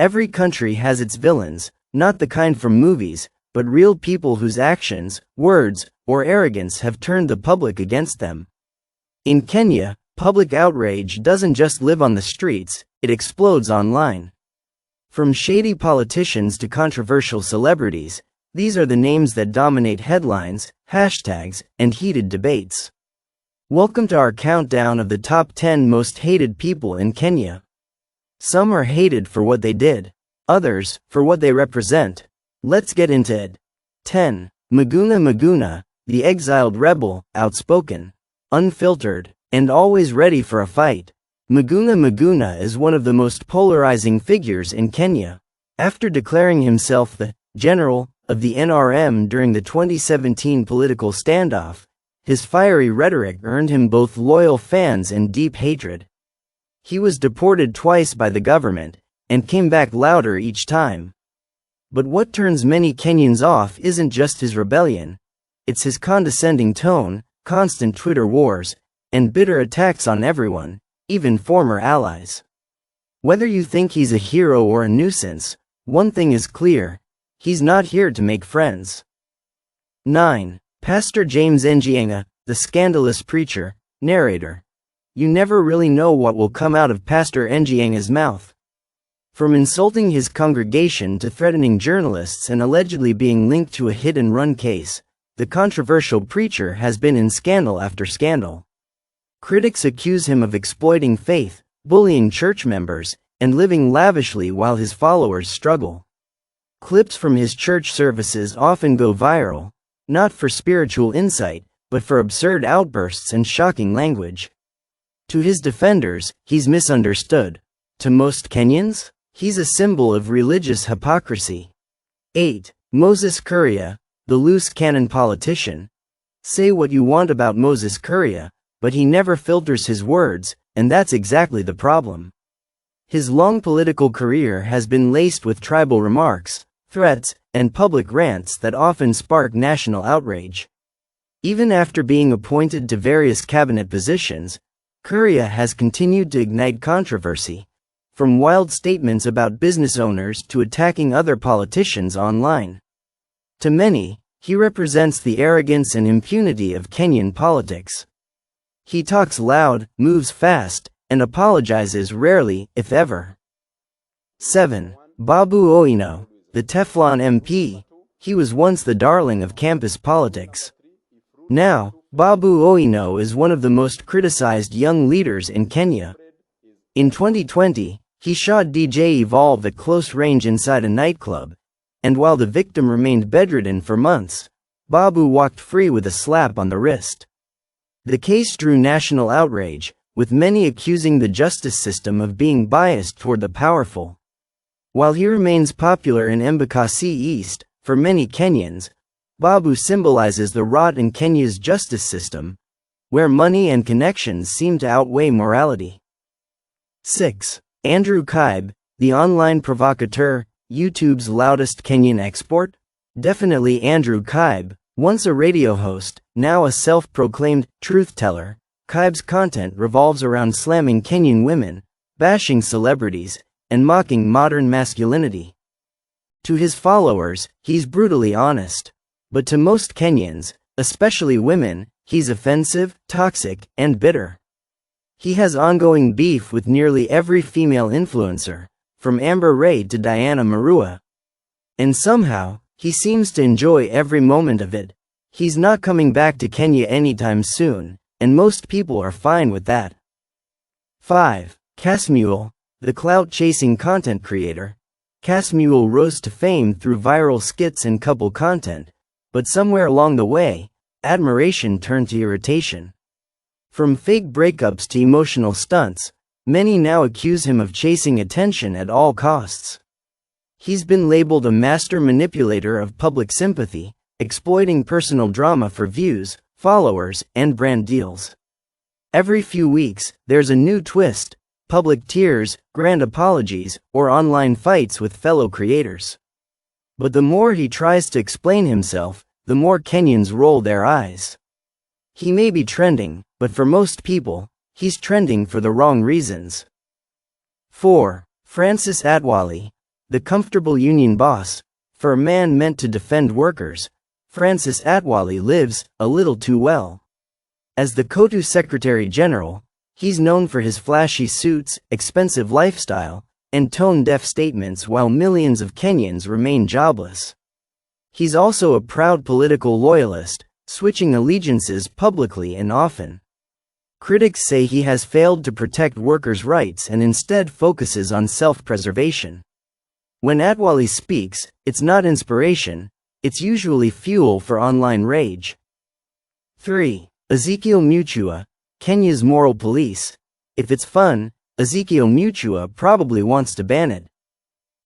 Every country has its villains, not the kind from movies, but real people whose actions, words, or arrogance have turned the public against them. In Kenya, public outrage doesn't just live on the streets, it explodes online. From shady politicians to controversial celebrities, these are the names that dominate headlines, hashtags, and heated debates. Welcome to our countdown of the top 10 most hated people in Kenya. Some are hated for what they did, others for what they represent. Let's get into it. 10. Miguna Miguna, the exiled rebel, outspoken, unfiltered, and always ready for a fight. Miguna Miguna is one of the most polarizing figures in Kenya. After declaring himself the general of the NRM during the 2017 political standoff, his fiery rhetoric earned him both loyal fans and deep hatred. He was deported twice by the government, and came back louder each time. But what turns many Kenyans off isn't just his rebellion, it's his condescending tone, constant Twitter wars, and bitter attacks on everyone, even former allies. Whether you think he's a hero or a nuisance, one thing is clear, he's not here to make friends. 9. Pastor James Nganga, the scandalous preacher, narrator. You never really know what will come out of Pastor Nganga's mouth. From insulting his congregation to threatening journalists and allegedly being linked to a hit-and-run case, the controversial preacher has been in scandal after scandal. Critics accuse him of exploiting faith, bullying church members, and living lavishly while his followers struggle. Clips from his church services often go viral, not for spiritual insight, but for absurd outbursts and shocking language. To his defenders, he's misunderstood. To most Kenyans, he's a symbol of religious hypocrisy. 8. Moses Kuria, the loose cannon politician. Say what you want about Moses Kuria, but he never filters his words, and that's exactly the problem. His long political career has been laced with tribal remarks, threats, and public rants that often spark national outrage. Even after being appointed to various cabinet positions, Kuria has continued to ignite controversy, from wild statements about business owners to attacking other politicians online. To many, he represents the arrogance and impunity of Kenyan politics. He talks loud, moves fast, and apologizes rarely, if ever. 7. Babu Owino, the Teflon MP. He was once the darling of campus politics. Now, Babu Owino is one of the most criticized young leaders in Kenya. In 2020, he shot DJ Evolve at close range inside a nightclub, and while the victim remained bedridden for months, Babu walked free with a slap on the wrist. The case drew national outrage, with many accusing the justice system of being biased toward the powerful. While he remains popular in Embakasi East, for many Kenyans, Babu symbolizes the rot in Kenya's justice system, where money and connections seem to outweigh morality. 6. Andrew Kibe, the online provocateur, YouTube's loudest Kenyan export? Definitely Andrew Kibe, once a radio host, now a self-proclaimed truth-teller. Kibe's content revolves around slamming Kenyan women, bashing celebrities, and mocking modern masculinity. To his followers, he's brutally honest. But to most Kenyans, especially women, he's offensive, toxic, and bitter. He has ongoing beef with nearly every female influencer, from Amber Ray to Diana Marua. And somehow, he seems to enjoy every moment of it. He's not coming back to Kenya anytime soon, and most people are fine with that. 5. Caz Mule, the clout-chasing content creator. Caz Mule rose to fame through viral skits and couple content, but somewhere along the way, admiration turned to irritation. From fake breakups to emotional stunts, many now accuse him of chasing attention at all costs. He's been labeled a master manipulator of public sympathy, exploiting personal drama for views, followers, and brand deals. Every few weeks, there's a new twist: public tears, grand apologies, or online fights with fellow creators. But the more he tries to explain himself, the more Kenyans roll their eyes. He may be trending, but for most people, he's trending for the wrong reasons. 4. Francis Atwoli, The comfortable union boss, for a man meant to defend workers, Francis Atwoli lives a little too well. As the KOTU Secretary General, he's known for his flashy suits, expensive lifestyle, and tone-deaf statements while millions of Kenyans remain jobless. He's also a proud political loyalist, switching allegiances publicly and often. Critics say he has failed to protect workers' rights and instead focuses on self-preservation. When Atwoli speaks, it's not inspiration, it's usually fuel for online rage. 3. Ezekiel Mutua, Kenya's moral police. If it's fun, Ezekiel Mutua probably wants to ban it.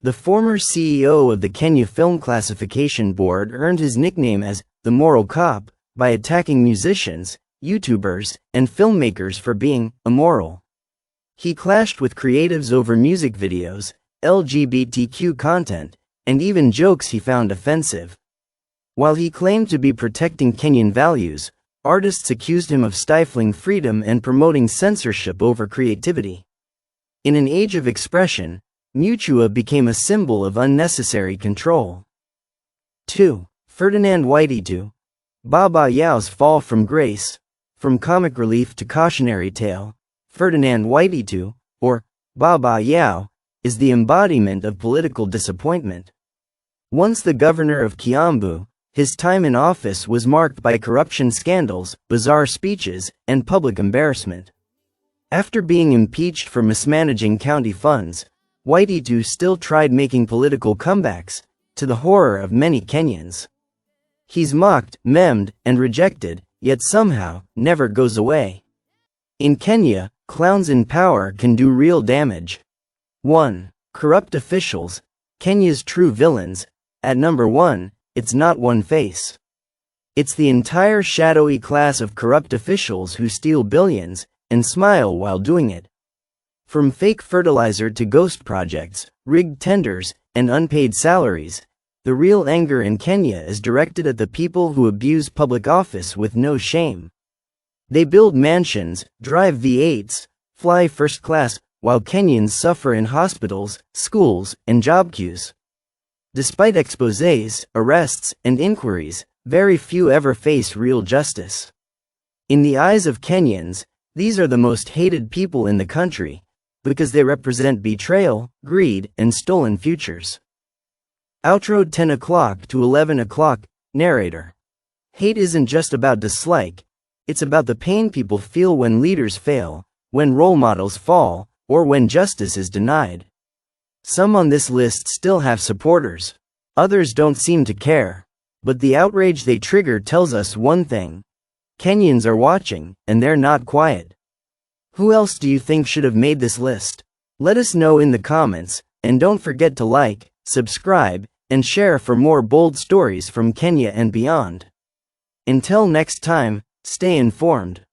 The former CEO of the Kenya Film Classification Board earned his nickname as the Moral Cop by attacking musicians, YouTubers, and filmmakers for being immoral. He clashed with creatives over music videos, LGBTQ content, and even jokes he found offensive. While he claimed to be protecting Kenyan values, artists accused him of stifling freedom and promoting censorship over creativity. In an age of expression, Mutua became a symbol of unnecessary control. 2. Ferdinand Waititu, Babu Owino's fall from grace. From comic relief to cautionary tale, Ferdinand Waititu, or Babu Owino, is the embodiment of political disappointment. Once the governor of Kiambu, his time in office was marked by corruption scandals, bizarre speeches, and public embarrassment. After being impeached for mismanaging county funds, Waititu still tried making political comebacks, to the horror of many Kenyans. He's mocked, memed, and rejected, yet somehow, never goes away. In Kenya, clowns in power can do real damage. 1. Corrupt officials, Kenya's true villains. At number 1, it's not one face. It's the entire shadowy class of corrupt officials who steal billions, and smile while doing it. From fake fertilizer to ghost projects, rigged tenders, and unpaid salaries, the real anger in Kenya is directed at the people who abuse public office with no shame. They build mansions, drive V8s, fly first class, while Kenyans suffer in hospitals, schools, and job queues. Despite exposés, arrests, and inquiries, very few ever face real justice. In the eyes of Kenyans, these are the most hated people in the country, because they represent betrayal, greed, and stolen futures. Outro 10 o'clock to 11 o'clock, narrator. Hate isn't just about dislike, it's about the pain people feel when leaders fail, when role models fall, or when justice is denied. Some on this list still have supporters. Others don't seem to care. But the outrage they trigger tells us one thing. Kenyans are watching, and they're not quiet. Who else do you think should have made this list? Let us know in the comments, and don't forget to like, subscribe, and share for more bold stories from Kenya and beyond. Until next time, stay informed.